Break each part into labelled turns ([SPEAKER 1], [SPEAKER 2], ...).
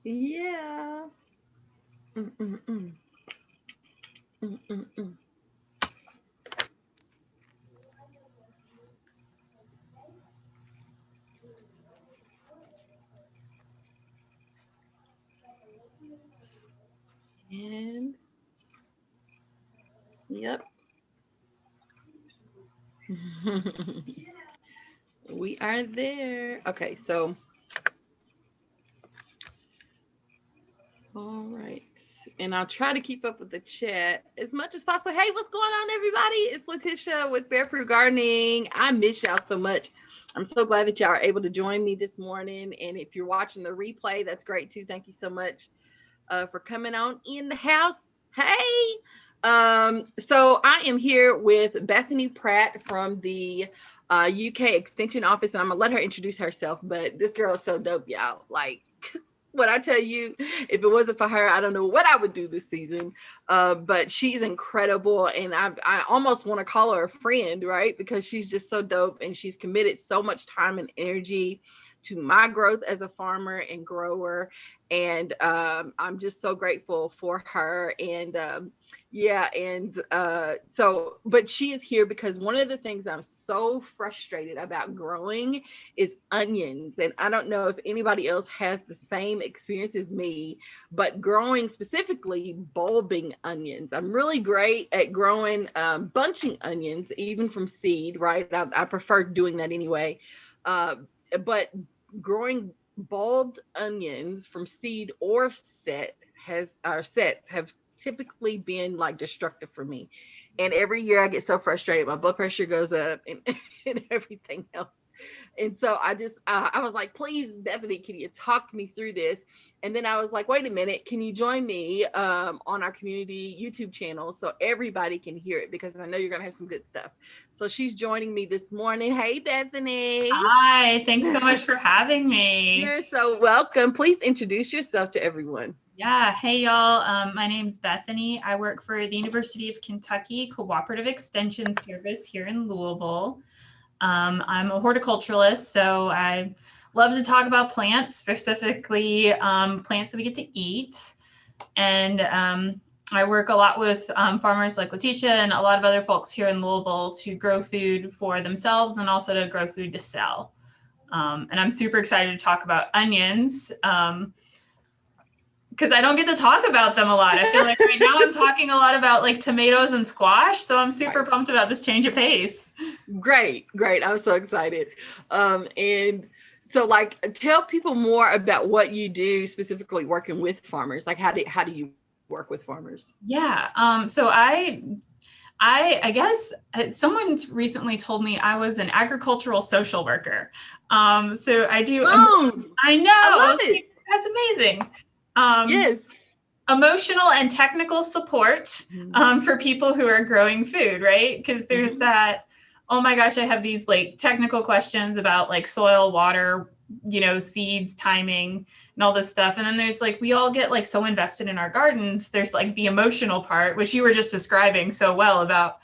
[SPEAKER 1] Yeah. Mm-mm-mm. Mm-mm-mm. And yep. We are there. Okay, so all right. And I'll try to keep up with the chat as much as possible. Hey, what's going on, everybody? It's Letitia with Barefoot Gardening. I miss y'all so much. I'm so glad that y'all are able to join me this morning. And if you're watching the replay, that's great too. Thank you so much for coming on in the house. Hey. So I am here with Bethany Pratt from the UK Extension Office, and I'm gonna let her introduce herself. But this girl is so dope, y'all. Like, what I tell you, if it wasn't for her, I don't know what I would do this season. But she's incredible, and I almost want to call her a friend, right? Because she's just so dope, and she's committed so much time and energy to my growth as a farmer and grower. And I'm just so grateful for her. And yeah, and but she is here because one of the things I'm so frustrated about growing is onions. And I don't know if anybody else has the same experience as me, but growing specifically bulbing onions. I'm really great at growing bunching onions, even from seed, right? I prefer doing that anyway. Uh, but growing bulbed onions from seed or sets have typically been like destructive for me. And every year I get so frustrated. My blood pressure goes up and, and everything else. And so I was like, please, Bethany, can you talk me through this? And then I was like, wait a minute, can you join me on our community YouTube channel so everybody can hear it? Because I know you're going to have some good stuff. So she's joining me this morning. Hey, Bethany.
[SPEAKER 2] Hi, thanks so much for having me.
[SPEAKER 1] You're so welcome. Please introduce yourself to everyone.
[SPEAKER 2] Yeah, hey y'all. My name's Bethany. I work for the University of Kentucky Cooperative Extension Service here in Louisville. I'm a horticulturalist, so I love to talk about plants, specifically plants that we get to eat. And I work a lot with farmers like Letitia and a lot of other folks here in Louisville to grow food for themselves and also to grow food to sell. And I'm super excited to talk about onions because I don't get to talk about them a lot. I feel like right now I'm talking a lot about like tomatoes and squash. So I'm super
[SPEAKER 1] Right.
[SPEAKER 2] pumped about this change of pace.
[SPEAKER 1] Great, great. I'm so excited. And so like tell people more about what you do specifically working with farmers. Like how do you work with farmers?
[SPEAKER 2] Yeah. So I guess someone recently told me I was an agricultural social worker. So I do,
[SPEAKER 1] Boom.
[SPEAKER 2] I know,
[SPEAKER 1] I
[SPEAKER 2] I
[SPEAKER 1] love
[SPEAKER 2] was
[SPEAKER 1] it.
[SPEAKER 2] like, that's amazing. Um,
[SPEAKER 1] Yes.
[SPEAKER 2] Emotional and technical support for people who are growing food, right? Because there's
[SPEAKER 1] Mm-hmm.
[SPEAKER 2] that, oh my gosh, I have these like technical questions about like soil, water, seeds, timing, and all this stuff. And then there's like, we all get like so invested in our gardens. There's like the emotional part, which you were just describing so well about,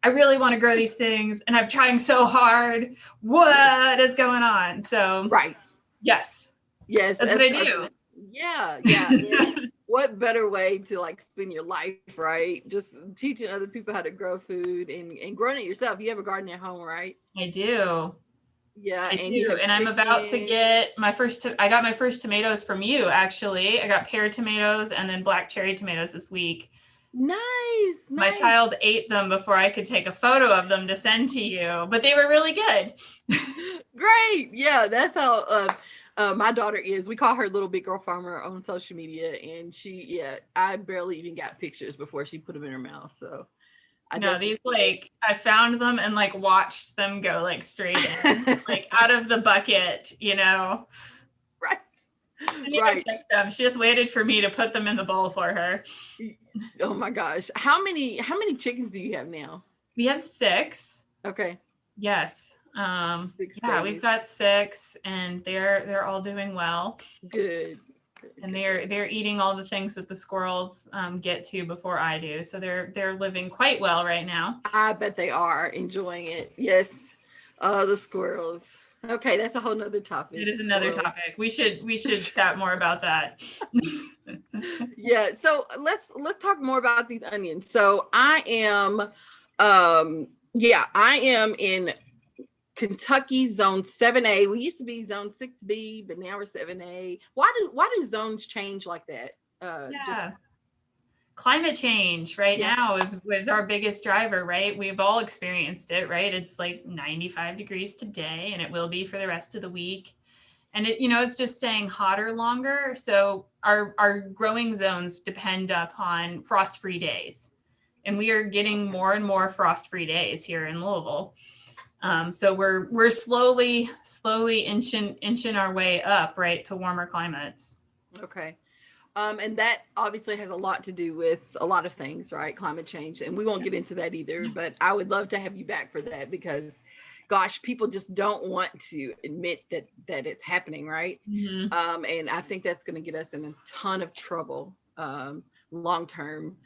[SPEAKER 2] I really want to grow these things and I'm trying so hard.
[SPEAKER 1] Yes.
[SPEAKER 2] What is going on? So,
[SPEAKER 1] Right.
[SPEAKER 2] yes,
[SPEAKER 1] Yes.
[SPEAKER 2] that's what I do.
[SPEAKER 1] Yeah. Yeah. And what better way to like spend your life, right? Just teaching other people how to grow food and growing it yourself. You have a garden at home, right?
[SPEAKER 2] I do.
[SPEAKER 1] Yeah.
[SPEAKER 2] I
[SPEAKER 1] And you
[SPEAKER 2] do.
[SPEAKER 1] have
[SPEAKER 2] And I'm about to
[SPEAKER 1] chicken.
[SPEAKER 2] get I got my first tomatoes from you, actually. I got pear tomatoes and then black cherry tomatoes this week.
[SPEAKER 1] Nice.
[SPEAKER 2] My
[SPEAKER 1] Nice.
[SPEAKER 2] child ate them before I could take a photo of them to send to you, but they were really good.
[SPEAKER 1] Great. Yeah, that's how my daughter is. We call her Little Big Girl Farmer on social media, and yeah, I barely even got pictures before she put them in her mouth. So I
[SPEAKER 2] No, these
[SPEAKER 1] definitely
[SPEAKER 2] like I found them and like watched them go like straight in, like out of the bucket.
[SPEAKER 1] right,
[SPEAKER 2] She didn't even
[SPEAKER 1] right.
[SPEAKER 2] pick them. She just waited for me to put them in the bowl for her.
[SPEAKER 1] Oh my gosh, how many chickens do you have now?
[SPEAKER 2] We have 6.
[SPEAKER 1] Okay,
[SPEAKER 2] Yes.
[SPEAKER 1] six
[SPEAKER 2] Yeah, we've
[SPEAKER 1] babies.
[SPEAKER 2] got 6 and they're all doing well.
[SPEAKER 1] Good, good,
[SPEAKER 2] And
[SPEAKER 1] good.
[SPEAKER 2] they're eating all the things that the squirrels get to before I do. So they're living quite well right now.
[SPEAKER 1] I bet they are enjoying it. Yes, the squirrels. Okay, that's a whole nother topic.
[SPEAKER 2] It is another topic. We should chat more about that.
[SPEAKER 1] Yeah, so let's talk more about these onions. So I am in Kentucky zone 7A. We used to be zone 6B, but now we're 7A. Why do zones change like that?
[SPEAKER 2] Yeah.
[SPEAKER 1] Just
[SPEAKER 2] Climate change right now is our biggest driver, right? We've all experienced it, right? It's like 95 degrees today, and it will be for the rest of the week. And it's just staying hotter longer. So our growing zones depend upon frost-free days. And we are getting more and more frost-free days here in Louisville. So we're slowly inching our way up, right, to warmer climates.
[SPEAKER 1] Okay. And that obviously has a lot to do with a lot of things, right? Climate change. And we won't get into that either, but I would love to have you back for that because gosh, people just don't want to admit that it's happening, right?
[SPEAKER 2] Mm-hmm.
[SPEAKER 1] And I think that's going to get us in a ton of trouble, long term,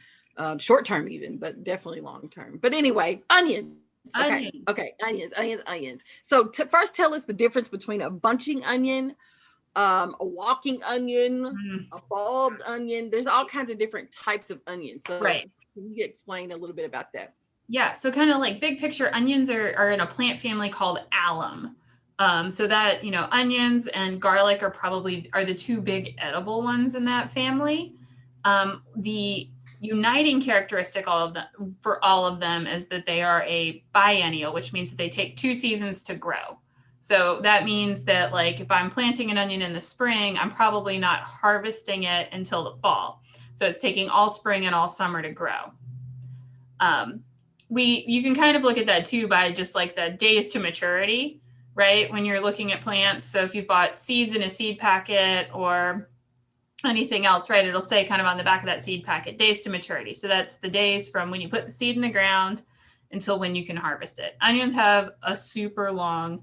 [SPEAKER 1] short term even, but definitely long term. But anyway, onions. Okay, onions. So first, tell us the difference between a bunching onion, a walking onion, a bulbed onion. There's all kinds of different types of onions. So
[SPEAKER 2] right.
[SPEAKER 1] Can you explain a little bit about that?
[SPEAKER 2] Yeah, so kind of like big picture, onions are in a plant family called alum. So that, onions and garlic are the two big edible ones in that family. The uniting characteristic for all of them is that they are a biennial, which means that they take 2 seasons to grow. So that means that like if I'm planting an onion in the spring, I'm probably not harvesting it until the fall. So it's taking all spring and all summer to grow. You can kind of look at that too by just like the days to maturity, right? When you're looking at plants. So if you've bought seeds in a seed packet or anything else, right, it'll say kind of on the back of that seed packet, days to maturity. So that's the days from when you put the seed in the ground until when you can harvest it. Onions have a super long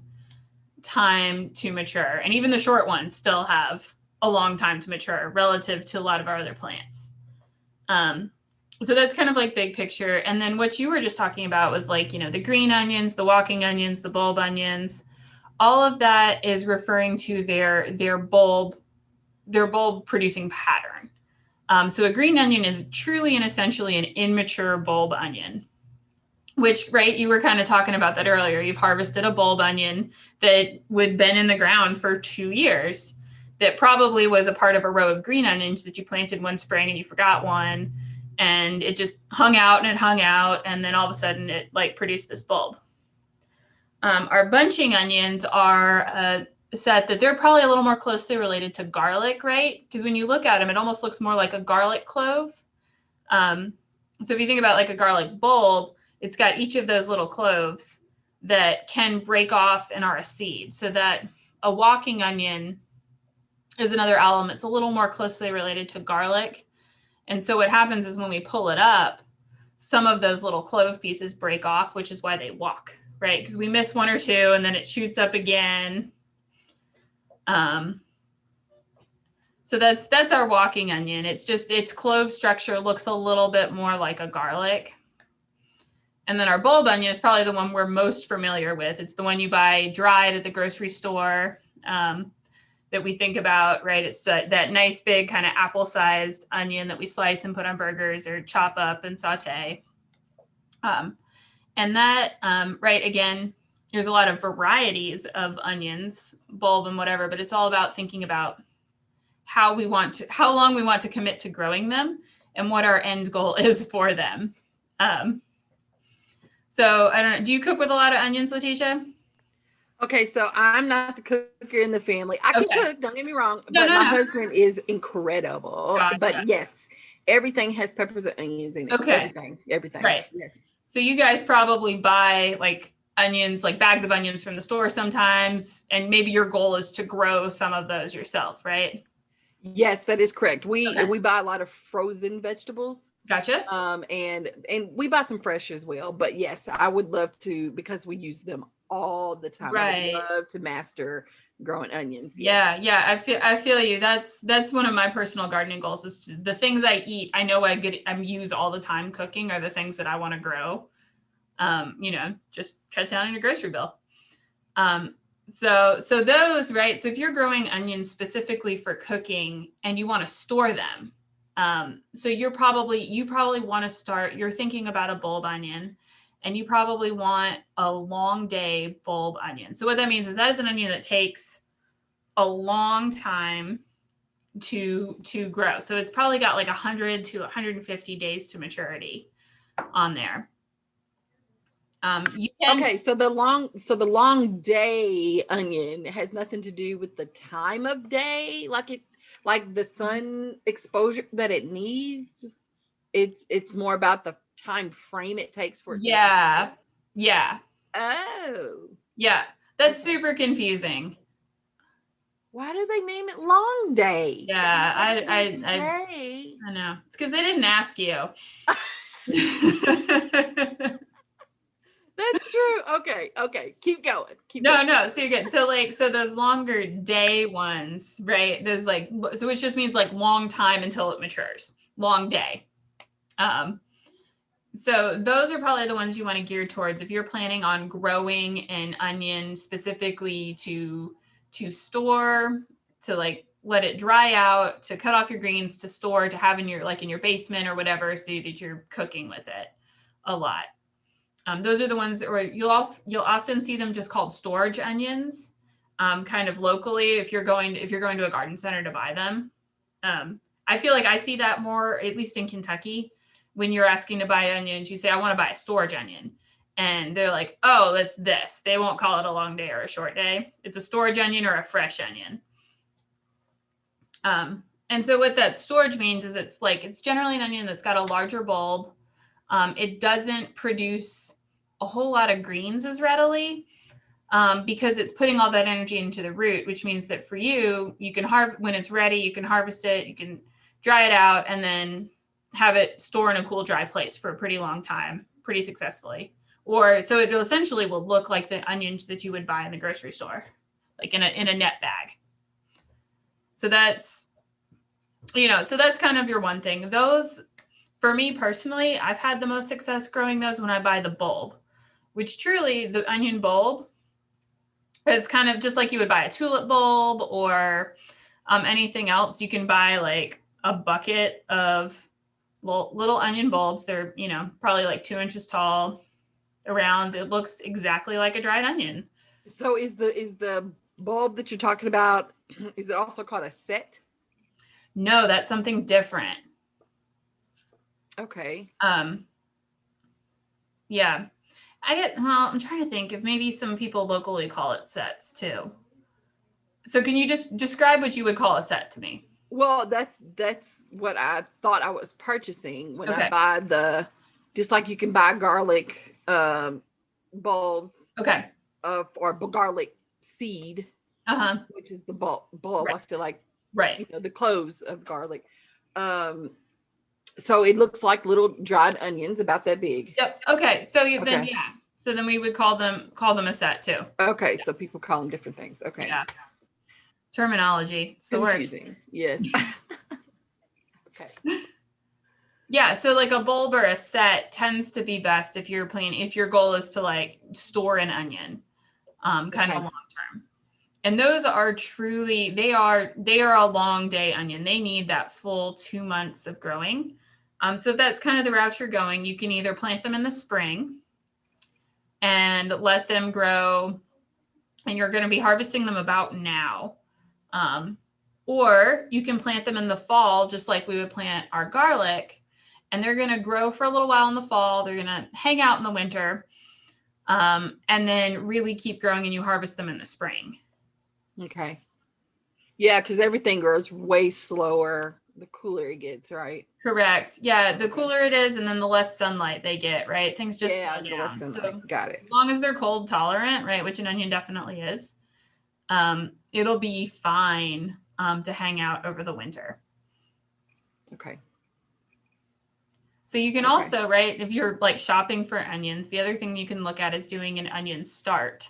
[SPEAKER 2] time to mature, and even the short ones still have a long time to mature relative to a lot of our other plants. So that's kind of like big picture. And then what you were just talking about with like, the green onions, the walking onions, the bulb onions, all of that is referring to their bulb producing pattern. So a green onion is truly and essentially an immature bulb onion, which, right, you were kind of talking about that earlier. You've harvested a bulb onion that would been in the ground for 2 years that probably was a part of a row of green onions that you planted one spring and you forgot one. And it just hung out, and then all of a sudden it like produced this bulb. Our bunching onions are set that they're probably a little more closely related to garlic, right? Because when you look at them, it almost looks more like a garlic clove. So if you think about like a garlic bulb, it's got each of those little cloves that can break off and are a seed. So that a walking onion is another alum. It's a little more closely related to garlic. And so what happens is when we pull it up, some of those little clove pieces break off, which is why they walk, right? Because we miss one or two and then it shoots up again. So that's our walking onion. It's just its clove structure looks a little bit more like a garlic. And then our bulb onion is probably the one we're most familiar with. It's the one you buy dried at the grocery store. That we think about, right? It's that nice big kind of apple-sized onion that we slice and put on burgers or chop up and saute. And that, right, again, there's a lot of varieties of onions, bulb and whatever, but it's all about thinking about how long we want to commit to growing them and what our end goal is for them. So I don't know, do you cook with a lot of onions, Letitia?
[SPEAKER 1] Okay, so I'm not the cooker in the family. I can cook, don't get me wrong, but my husband is incredible.
[SPEAKER 2] Gotcha.
[SPEAKER 1] But yes, everything has peppers and onions in it.
[SPEAKER 2] Okay.
[SPEAKER 1] Everything.
[SPEAKER 2] Right.
[SPEAKER 1] Yes.
[SPEAKER 2] So you guys probably buy like onions, like bags of onions from the store sometimes, and maybe your goal is to grow some of those yourself, right?
[SPEAKER 1] Yes, that is correct. We buy a lot of frozen vegetables.
[SPEAKER 2] Gotcha.
[SPEAKER 1] And we buy some fresh as well. But yes, I would love to because we use them all the time.
[SPEAKER 2] Right.
[SPEAKER 1] I would love to master growing onions.
[SPEAKER 2] Yes. Yeah. I feel you. That's one of my personal gardening goals is the things I eat. I know I use all the time cooking are the things that I want to grow. Just cut down on your grocery bill. So those, right? So if you're growing onions specifically for cooking and you want to store them, so you probably want to start, you're thinking about a bulb onion, and you probably want a long day bulb onion. So what that means is that is an onion that takes a long time to grow. So it's probably got like 100 to 150 days to maturity on there. You can,
[SPEAKER 1] Okay, so the long day onion has nothing to do with the time of day, like the sun exposure that it needs. It's more about the time frame it takes for it to.
[SPEAKER 2] yeah, yeah,
[SPEAKER 1] Oh,
[SPEAKER 2] yeah. That's
[SPEAKER 1] okay.
[SPEAKER 2] super confusing.
[SPEAKER 1] Why do they name it long day?
[SPEAKER 2] Yeah,
[SPEAKER 1] Day.
[SPEAKER 2] I know. It's because they didn't ask you.
[SPEAKER 1] That's true. Okay. Keep going.
[SPEAKER 2] No, so you're good. So those longer day ones, right? There's like, so which just means like long time until it matures, long day. So those are probably the ones you want to gear towards if you're planning on growing an onion specifically to store, to like let it dry out, to cut off your greens, to store, to have in your basement or whatever, so that you're cooking with it a lot. Those are the ones, or you'll often see them just called storage onions, kind of locally if you're going to a garden center to buy them. I feel like I see that more, at least in Kentucky, when you're asking to buy onions, you say, I want to buy a storage onion. And they're like, oh, that's this. They won't call it a long day or a short day. It's a storage onion or a fresh onion. And so what that storage means is it's generally an onion that's got a larger bulb. It doesn't produce a whole lot of greens as readily, because it's putting all that energy into the root, which means that for you can when it's ready, you can harvest it, you can dry it out, and then have it store in a cool, dry place for a pretty long time, pretty successfully. Or so it essentially will look like the onions that you would buy in the grocery store, like in a net bag. So that's kind of your one thing. Those, for me personally, I've had the most success growing those when I buy the bulb, which truly the onion bulb is kind of just like you would buy a tulip bulb or anything else. You can buy like a bucket of little onion bulbs. They're, probably like 2 inches tall, around. It looks exactly like a dried onion.
[SPEAKER 1] So is the bulb that you're talking about, is it also called a set?
[SPEAKER 2] No, that's something different.
[SPEAKER 1] Okay.
[SPEAKER 2] Yeah. I'm trying to think if maybe some people locally call it sets too. So can you just describe what you would call a set to me?
[SPEAKER 1] Well, that's what I thought I was purchasing when
[SPEAKER 2] Okay.
[SPEAKER 1] I buy just like you can buy garlic bulbs.
[SPEAKER 2] Okay.
[SPEAKER 1] Or garlic seed, which is the bulb. Right. I feel like,
[SPEAKER 2] right.
[SPEAKER 1] The cloves of garlic. So it looks like little dried onions about that big.
[SPEAKER 2] Yep. Okay. So then, yeah. So then we would call them a set too.
[SPEAKER 1] Okay. So people call them different things. Okay.
[SPEAKER 2] Yeah. Terminology. It's the
[SPEAKER 1] confusing.
[SPEAKER 2] Worst.
[SPEAKER 1] Yes. Okay.
[SPEAKER 2] Yeah. So like a bulb or a set tends to be best if your goal is to like store an onion, kind of long term. And those are truly, they are a long day onion. They need that full 2 months of growing. So if that's kind of the route you're going, you can either plant them in the spring and let them grow, and you're going to be harvesting them about now. Or you can plant them in the fall, just like we would plant our garlic, and they're going to grow for a little while in the fall. They're going to hang out in the winter, and then really keep growing, and you harvest them in the spring.
[SPEAKER 1] Okay. Yeah, because everything grows way slower the cooler it gets, right?
[SPEAKER 2] Correct. Yeah, the cooler it is, and then the less sunlight they get, right? Things just slow down.
[SPEAKER 1] The less sunlight. So, got it.
[SPEAKER 2] As long as they're cold tolerant, right, which an onion definitely is, it'll be fine to hang out over the winter.
[SPEAKER 1] Okay.
[SPEAKER 2] So you can also, right, if you're like shopping for onions, the other thing you can look at is doing an onion start,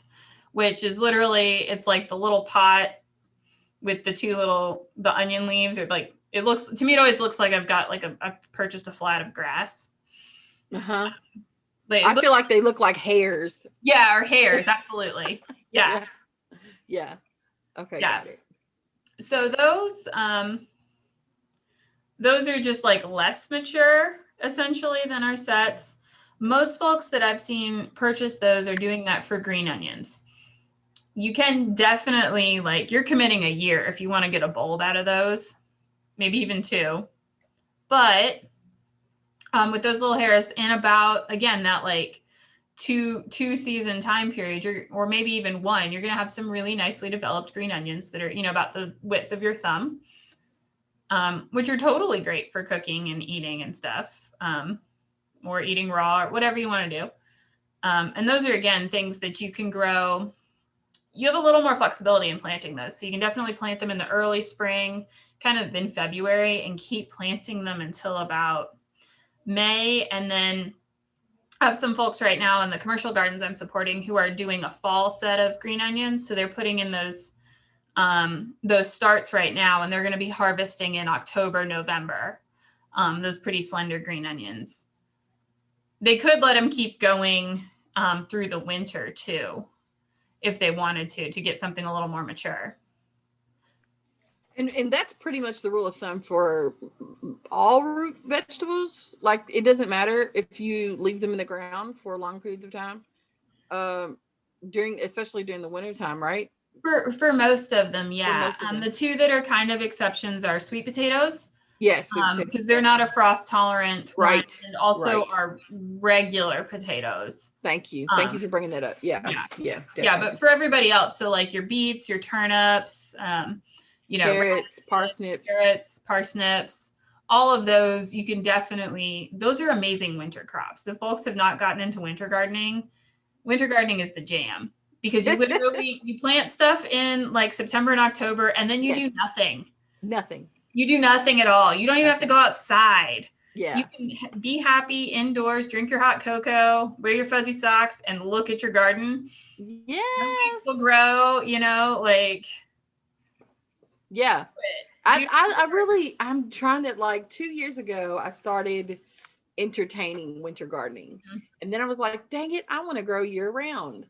[SPEAKER 2] which is literally, it's like the little pot with the onion leaves, or like, it always looks like I've purchased a flat of grass.
[SPEAKER 1] I feel like they look like hairs.
[SPEAKER 2] Yeah, or hairs, absolutely. Yeah.
[SPEAKER 1] Yeah. Okay,
[SPEAKER 2] Yeah.
[SPEAKER 1] got it.
[SPEAKER 2] So those are just like less mature essentially than our sets. Most folks that I've seen purchase those are doing that for green onions. You can definitely, like, you're committing a year if you want to get a bulb out of those, maybe even 2. But with those little hairs in about, again, that like two season time period, or maybe even 1, you're going to have some really nicely developed green onions that are, about the width of your thumb, which are totally great for cooking and eating and stuff, or eating raw or whatever you want to do. And those are, again, things that you can grow. You have a little more flexibility in planting those. So you can definitely plant them in the early spring, kind of in February, and keep planting them until about May. And then I have some folks right now in the commercial gardens I'm supporting who are doing a fall set of green onions. So they're putting in those starts right now, and they're going to be harvesting in October, November, those pretty slender green onions. They could let them keep going through the winter too, if they wanted to get something a little more mature.
[SPEAKER 1] And that's pretty much the rule of thumb for all root vegetables. Like, it doesn't matter if you leave them in the ground for long periods of time, especially during the winter time, right?
[SPEAKER 2] For most of them, yeah.
[SPEAKER 1] Most of them.
[SPEAKER 2] The 2 that are kind of exceptions are sweet potatoes.
[SPEAKER 1] Yes,
[SPEAKER 2] because they're not a frost tolerant
[SPEAKER 1] right,
[SPEAKER 2] one, and also
[SPEAKER 1] right.
[SPEAKER 2] are regular potatoes.
[SPEAKER 1] Thank you for bringing that up. Yeah.
[SPEAKER 2] But for everybody else, so like your beets, your turnips,
[SPEAKER 1] carrots,
[SPEAKER 2] parsnips, all of those, you can definitely, those are amazing winter crops. If folks have not gotten into winter gardening is the jam, because you literally you plant stuff in like September and October, and then you do nothing. You do nothing at all. You don't even have to go outside.
[SPEAKER 1] Yeah.
[SPEAKER 2] You can be happy indoors, drink your hot cocoa, wear your fuzzy socks, and look at your garden.
[SPEAKER 1] Yeah.
[SPEAKER 2] Weeds will grow, like.
[SPEAKER 1] Yeah. I'm trying to, like, 2 years ago, I started entertaining winter gardening. Mm-hmm. And then I was like, dang it, I want to grow year round.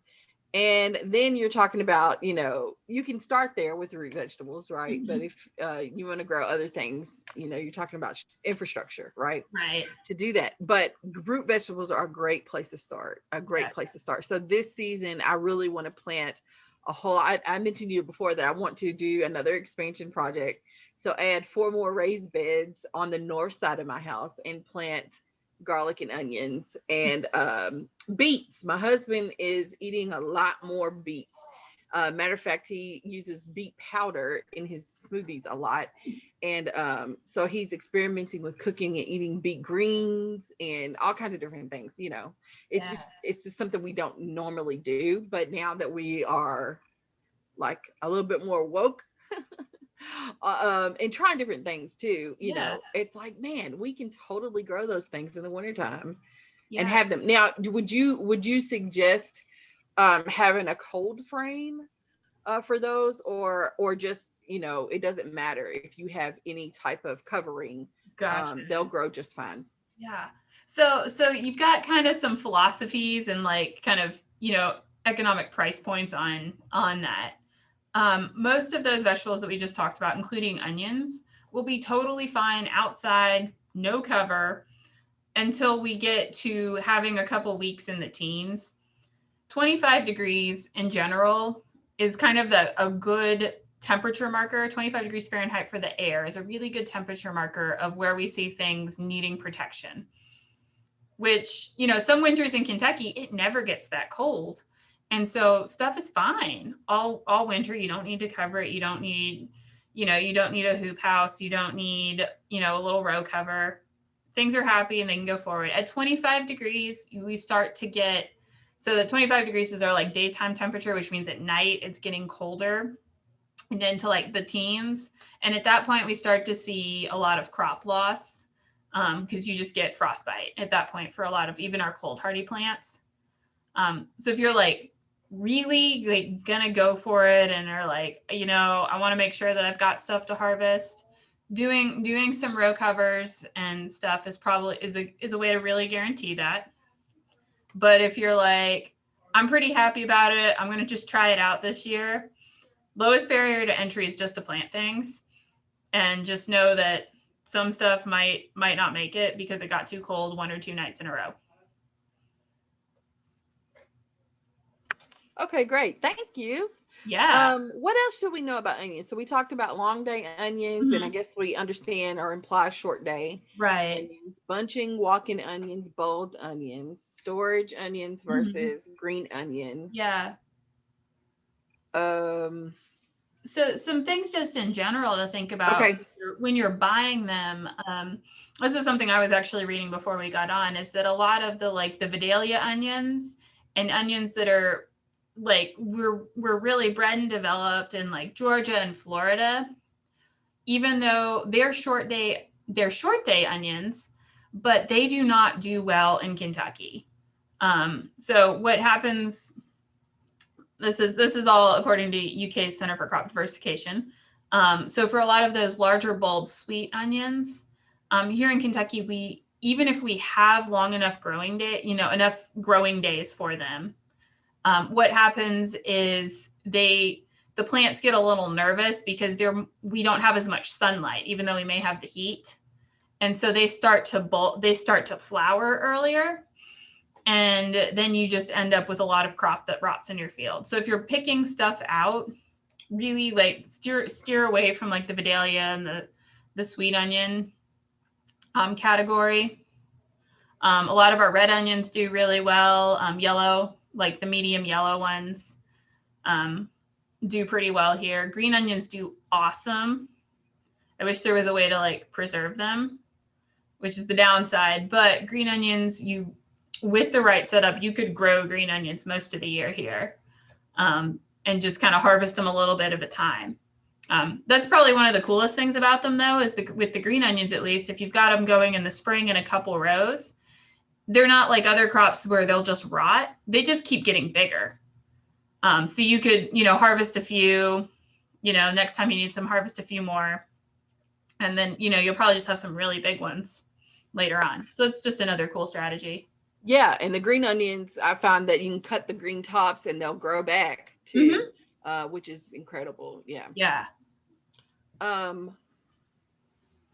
[SPEAKER 1] And then you're talking about, you can start there with root vegetables, right? Mm-hmm. But if you want to grow other things, you're talking about infrastructure, right?
[SPEAKER 2] Right.
[SPEAKER 1] To do that. But root vegetables are a great place to start, place to start. So this season, I really want to plant a whole, I mentioned to you before that I want to do another expansion project. So add 4 more raised beds on the north side of my house and plant garlic and onions and beets. My husband is eating a lot more beets. Matter of fact, he uses beet powder in his smoothies a lot. And so he's experimenting with cooking and eating beet greens and all kinds of different things. It's just something we don't normally do. But now that we are like a little bit more woke, and trying different things too, it's like, man, we can totally grow those things in the wintertime and have them. Now, would you suggest having a cold frame for those, or just, it doesn't matter if you have any type of covering? Gotcha. They'll grow just fine.
[SPEAKER 2] Yeah. So you've got kind of some philosophies and like kind of, economic price points on that. Most of those vegetables that we just talked about, including onions, will be totally fine outside, no cover, until we get to having a couple weeks in the teens. 25 degrees in general is kind of a good temperature marker. 25 degrees Fahrenheit for the air is a really good temperature marker of where we see things needing protection, which, some winters in Kentucky, it never gets that cold. And so stuff is fine all winter. You don't need to cover it. You don't need, you don't need a hoop house. You don't need, a little row cover. Things are happy and they can go forward. At 25 degrees, we start to get, so the 25 degrees is our like daytime temperature, which means at night it's getting colder, and then to like the teens. And at that point, we start to see a lot of crop loss, because you just get frostbite at that point for a lot of even our cold hardy plants. So if you're like really like gonna go for it and are like, I want to make sure that I've got stuff to harvest, doing some row covers and stuff is probably is a way to really guarantee that. But if you're like, I'm pretty happy about it, I'm going to just try it out this year, lowest barrier to entry is just to plant things, and just know that some stuff might not make it because it got too cold 1 or 2 nights in a row.
[SPEAKER 1] Okay, great. Thank you.
[SPEAKER 2] Yeah.
[SPEAKER 1] What else should we know about onions? So we talked about long day onions, and I guess we understand or imply short day
[SPEAKER 2] Right.
[SPEAKER 1] onions, bunching, walking onions, bulbed onions, storage onions versus green onion.
[SPEAKER 2] Yeah.
[SPEAKER 1] Um,
[SPEAKER 2] So some things just in general to think about
[SPEAKER 1] okay.
[SPEAKER 2] when you're buying them. This is something I was actually reading before we got on, is that a lot of the Vidalia onions and onions that are were really bred and developed in Georgia and Florida, even though they're short day onions, but they do not do well in Kentucky. So what happens, this is all according to UK's Center for Crop Diversification. So for a lot of those larger bulb sweet onions, here in Kentucky, even if we have long enough growing days for them, what happens is the plants get a little nervous because we don't have as much sunlight, even though we may have the heat. And so they start to flower earlier. And then you just end up with a lot of crop that rots in your field. So if you're picking stuff out, really steer away from the Vidalia and the sweet onion category. A lot of our red onions do really well. Yellow, the medium yellow ones, do pretty well here. Green onions do awesome. I wish there was a way to preserve them, which is the downside. But green onions, with the right setup, you could grow green onions most of the year here, and just kind of harvest them a little bit at a time. That's probably one of the coolest things about them, though, is with the green onions, at least, if you've got them going in the spring in a couple rows, they're not like other crops where they'll just rot. They just keep getting bigger. So you could, harvest a few, next time you need some, harvest a few more. And then, you'll probably just have some really big ones later on. So it's just another cool strategy.
[SPEAKER 1] Yeah, and the green onions, I found that you can cut the green tops and they'll grow back too, which is incredible. Yeah.
[SPEAKER 2] Yeah.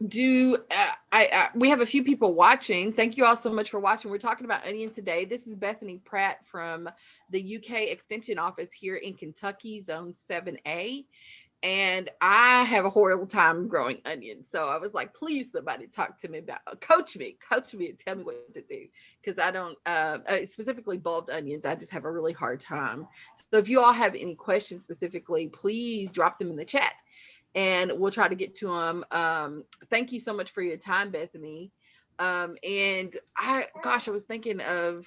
[SPEAKER 1] We have a few people watching. Thank you all so much for watching. We're talking about onions today. This is Bethany Pratt from the UK Extension Office here in Kentucky, Zone 7A. And I have a horrible time growing onions. So I was like, please, somebody talk to me about, coach me and tell me what to do. Because I don't, specifically bulbed onions, I just have a really hard time. So if you all have any questions specifically, please drop them in the chat and we'll try to get to them. Thank you so much for your time, Bethany. And I was thinking of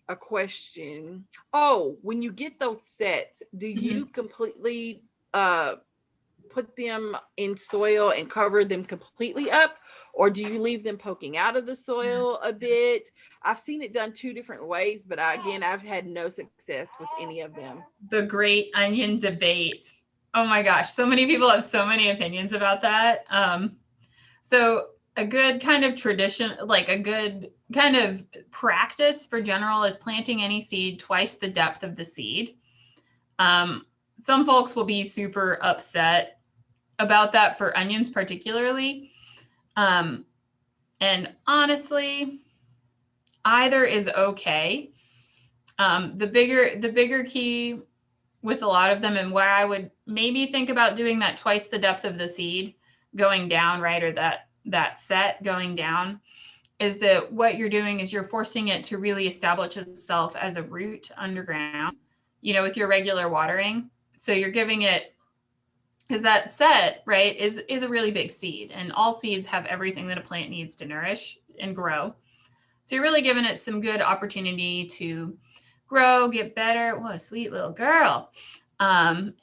[SPEAKER 1] a question. Oh, when you get those sets, do you completely put them in soil and cover them completely up, or do you leave them poking out of the soil a bit? I've seen it done 2 different ways, but I've had no success with any of them.
[SPEAKER 2] The great onion debate. Oh my gosh, so many people have so many opinions about that. So a good kind of tradition, a good kind of practice for general, is planting any seed twice the depth of the seed. Some folks will be super upset about that for onions particularly. And honestly, either is okay. The bigger key with a lot of them, and where I would maybe think about doing that twice the depth of the seed going down, right, or that set going down, is that what you're doing is you're forcing it to really establish itself as a root underground, with your regular watering. So you're giving it, because that set, right, is a really big seed, and all seeds have everything that a plant needs to nourish and grow. So you're really giving it some good opportunity to grow, get better. What a sweet little girl. Then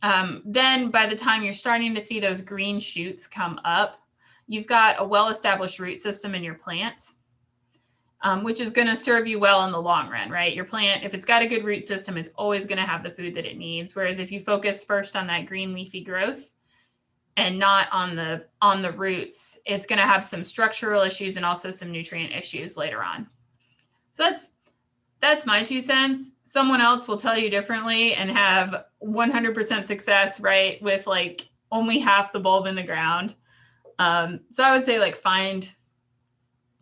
[SPEAKER 2] by the time you're starting to see those green shoots come up, you've got a well-established root system in your plant, which is going to serve you well in the long run, right? Your plant, if it's got a good root system, it's always going to have the food that it needs. Whereas if you focus first on that green leafy growth and not on the roots, it's going to have some structural issues and also some nutrient issues later on. So that's my 2 cents. someone else will tell you differently and have 100% success, right, with like only half the bulb in the ground. So I would say like find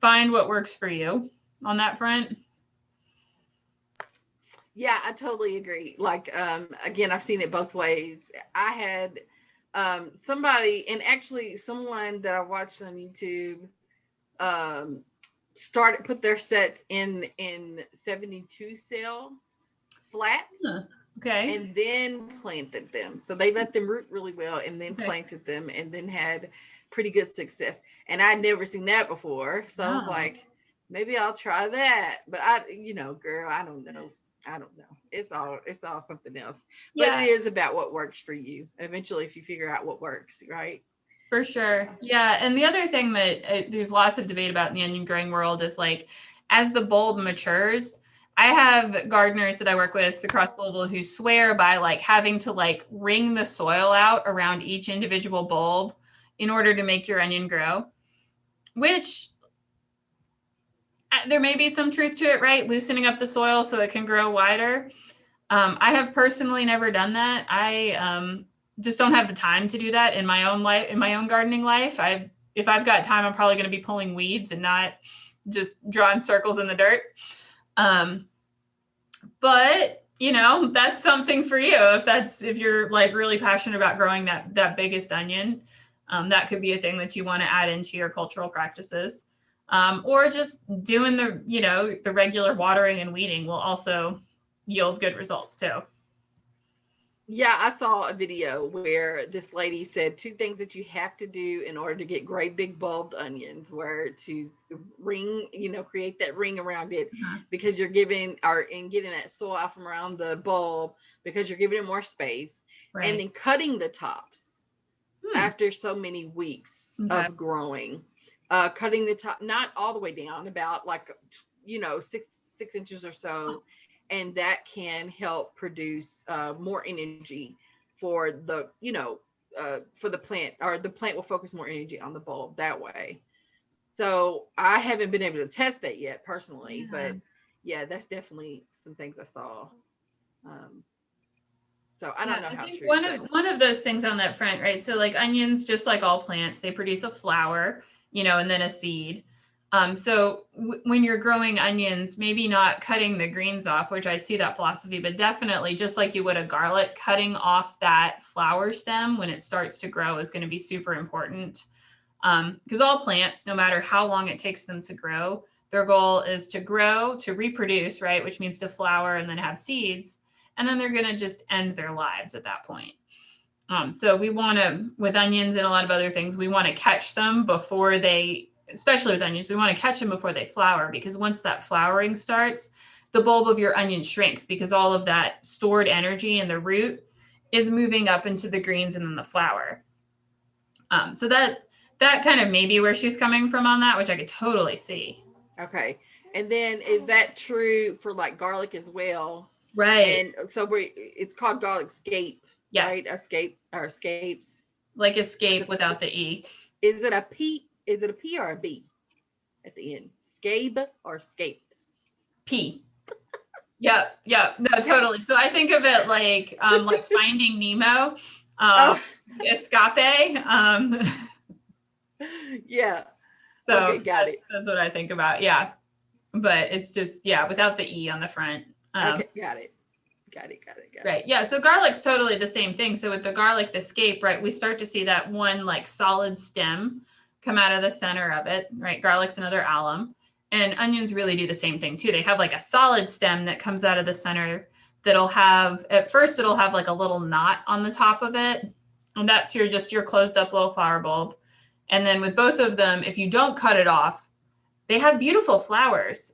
[SPEAKER 2] what works for you on that front.
[SPEAKER 1] Yeah, I totally agree. Like, again, I've seen it both ways. I had somebody, and actually someone that I watched on YouTube, um, put their sets in 72 cell flats.
[SPEAKER 2] Huh. Okay.
[SPEAKER 1] And then planted them. So they let them root really well and then
[SPEAKER 2] Okay.
[SPEAKER 1] planted them and then had pretty good success. And I'd never seen that before. So I was like, maybe I'll try that. But girl, I don't know. It's all something else. But it is about what works for you. Eventually, if you figure out what works, right?
[SPEAKER 2] For sure. Yeah. And the other thing that there's lots of debate about in the onion growing world is like, as the bulb matures, I have gardeners that I work with across Louisville who swear by like having to like wring the soil out around each individual bulb in order to make your onion grow, which there may be some truth to it, right? Loosening up the soil so it can grow wider. I have personally never done that. I just don't have the time to do that in my own life, in my own gardening life. If I've got time, I'm probably going to be pulling weeds and not just drawing circles in the dirt. But that's something for you. If you're like really passionate about growing that biggest onion, that could be a thing that you want to add into your cultural practices. Or just doing the regular watering and weeding will also yield good results too.
[SPEAKER 1] Yeah, I saw a video where this lady said 2 things that you have to do in order to get great big bulbed onions were to ring, create that ring around it because you're getting that soil from around the bulb because you're giving it more space. Right. And then cutting the tops after so many weeks of growing. Cutting the top, not all the way down, about like, 6 inches or so. And that can help produce more energy for the plant, or the plant will focus more energy on the bulb that way. So I haven't been able to test that yet personally, but yeah, that's definitely some things I saw. So I don't know how true.
[SPEAKER 2] One of those things on that front, right? So like onions, just like all plants, they produce a flower, and then a seed. So when you're growing onions, maybe not cutting the greens off, which I see that philosophy, but definitely just like you would a garlic, cutting off that flower stem when it starts to grow is going to be super important. Because all plants, no matter how long it takes them to grow, their goal is to grow, to reproduce, right? Which means to flower and then have seeds. And then they're going to just end their lives at that point. So we want to, with onions and a lot of other things, we want to catch them before especially with onions, we want to catch them before they flower, because once that flowering starts, the bulb of your onion shrinks because all of that stored energy in the root is moving up into the greens and then the flower. So that kind of maybe where she's coming from on that, which I could totally see.
[SPEAKER 1] Okay. And then is that true for like garlic as well?
[SPEAKER 2] Right.
[SPEAKER 1] And so it's called garlic scape, right? Escapes.
[SPEAKER 2] Like escape without the E.
[SPEAKER 1] Is it a P? Is it a P or a B at the end? Scabe or scape?
[SPEAKER 2] P. Yep. No, totally. So I think of it like Finding Nemo, escape.
[SPEAKER 1] Yeah.
[SPEAKER 2] So
[SPEAKER 1] okay, got it.
[SPEAKER 2] That's what I think about. Yeah. But it's just, without the E on the front.
[SPEAKER 1] Okay, got it.
[SPEAKER 2] Right. Yeah. So garlic's totally the same thing. So with the garlic, the scape, right, we start to see that one like solid stem come out of the center of it, right? Garlic's another alum, and onions really do the same thing too. They have like a solid stem that comes out of the center that'll have, at first it'll have like a little knot on the top of it. And that's your closed up little flower bulb. And then with both of them, if you don't cut it off, they have beautiful flowers.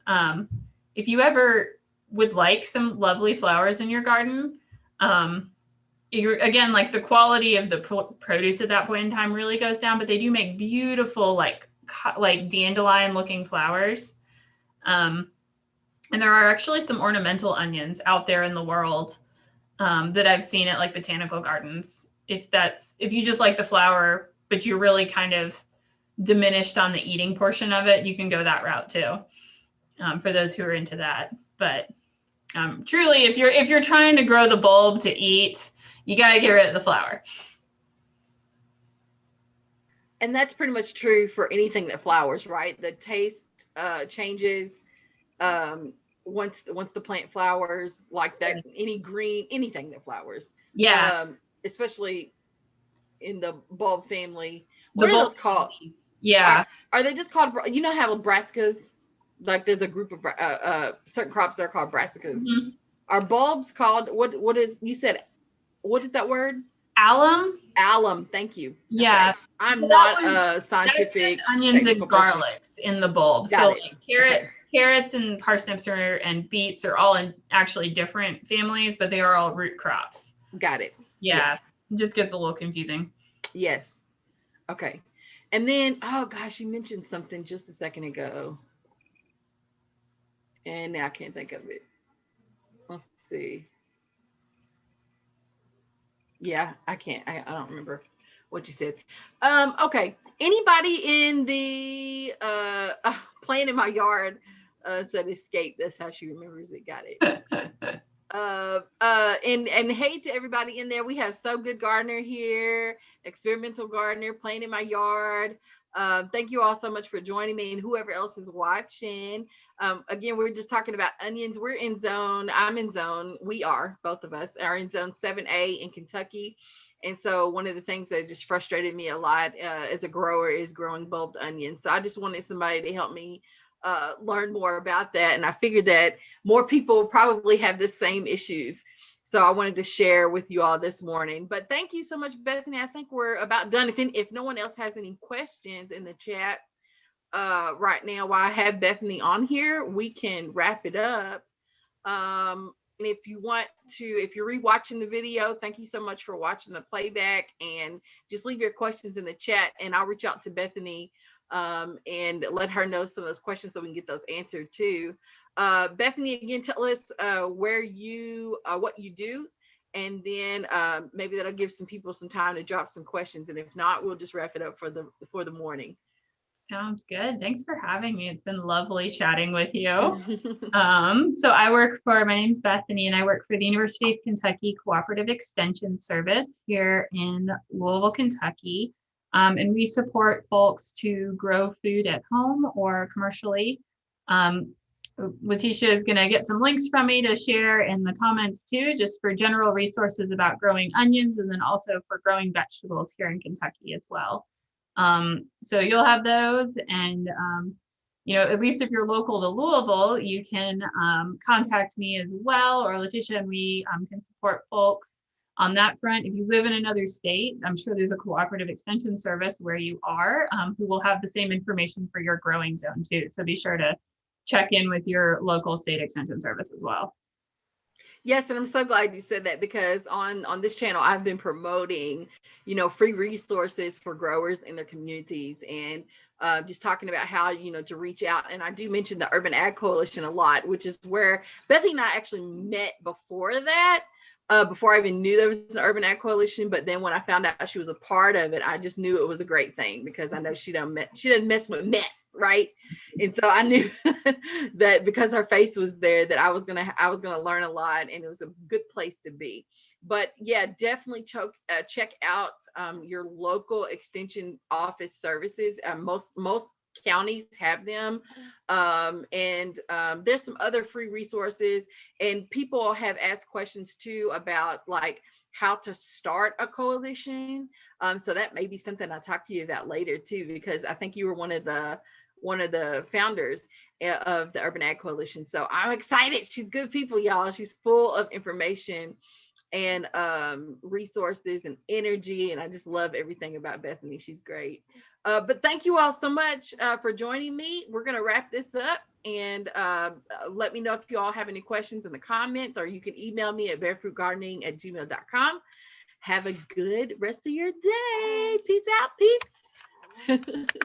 [SPEAKER 2] If you ever would like some lovely flowers in your garden, again, like the quality of the produce at that point in time really goes down, but they do make beautiful, like dandelion looking flowers. And there are actually some ornamental onions out there in the world that I've seen at like botanical gardens. If you just like the flower, but you're really kind of diminished on the eating portion of it, you can go that route too, for those who are into that. But Truly, if you're trying to grow the bulb to eat, you got to get rid of the flower.
[SPEAKER 1] And that's pretty much true for anything that flowers, right? The taste changes once the plant flowers, like that. Any green, anything that flowers, especially in the bulb family. What are those called?
[SPEAKER 2] Yeah,
[SPEAKER 1] are they just called? You know how brassicas? Like there's a group of certain crops that are called brassicas. Mm-hmm. Are bulbs called what is? You said what is that word?
[SPEAKER 2] Alum.
[SPEAKER 1] Alum. Thank you.
[SPEAKER 2] Yeah.
[SPEAKER 1] Okay. I'm so not a scientific.
[SPEAKER 2] That's just onions and garlics in the bulb.
[SPEAKER 1] Got it.
[SPEAKER 2] Like carrots and parsnips and beets are all in actually different families, but they are all root crops.
[SPEAKER 1] Got it.
[SPEAKER 2] Yeah. It just gets a little confusing.
[SPEAKER 1] Yes. Okay. And then, oh gosh, you mentioned something just a second ago. And now I can't think of it. Let's see. Yeah, I can't. I don't remember what you said. Okay. Anybody in the playing in my yard said escape. That's how she remembers it. Got it. And hey to everybody in there. We have So Good Gardener here, experimental gardener, playing in my yard. Thank you all so much for joining me, and whoever else is watching. Again, we're just talking about onions. We're in zone. I'm in zone. We are, both of us are in zone 7A in Kentucky. And so one of the things that just frustrated me a lot as a grower is growing bulbed onions. So I just wanted somebody to help me learn more about that. And I figured that more people probably have the same issues. So I wanted to share with you all this morning. But thank you so much, Bethany. I think we're about done. If no one else has any questions in the chat right now, while I have Bethany on here, we can wrap it up. And if you want to, if you're rewatching the video, thank you so much for watching the playback, and just leave your questions in the chat and I'll reach out to Bethany and let her know some of those questions so we can get those answered too. Bethany, again, tell us where you, what you do, and then maybe that'll give some people some time to drop some questions. And if not, we'll just wrap it up for the morning.
[SPEAKER 2] Sounds good. Thanks for having me. It's been lovely chatting with you. So my name's Bethany, and I work for the University of Kentucky Cooperative Extension Service here in Louisville, Kentucky. And we support folks to grow food at home or commercially. Letitia is going to get some links from me to share in the comments too, just for general resources about growing onions, and then also for growing vegetables here in Kentucky as well. So you'll have those, and at least if you're local to Louisville, you can contact me as well, or Letitia, and we can support folks on that front. If you live in another state, I'm sure there's a cooperative extension service where you are who will have the same information for your growing zone too. So be sure to check in with your local state extension service as well.
[SPEAKER 1] Yes, and I'm so glad you said that, because on this channel, I've been promoting, free resources for growers in their communities, and just talking about how, to reach out. And I do mention the Urban Ag Coalition a lot, which is where Bethany and I actually met before that. Before I even knew there was an Urban Ag Coalition, but then when I found out she was a part of it, I just knew it was a great thing, because I know she doesn't mess with mess, right? And so I knew that because her face was there, that I was gonna learn a lot, and it was a good place to be. But yeah, definitely check out your local extension office services. Most counties have them, and there's some other free resources, and people have asked questions too about like how to start a coalition. So that may be something I'll talk to you about later too, because I think you were one of the founders of the Urban Ag Coalition. So I'm excited. She's good people, y'all. She's full of information and resources and energy, and I just love everything about Bethany. She's great. But thank you all so much for joining me. We're going to wrap this up, and let me know if you all have any questions in the comments, or you can email me at barefootgardening@gmail.com. Have a good rest of your day. Peace out, peeps.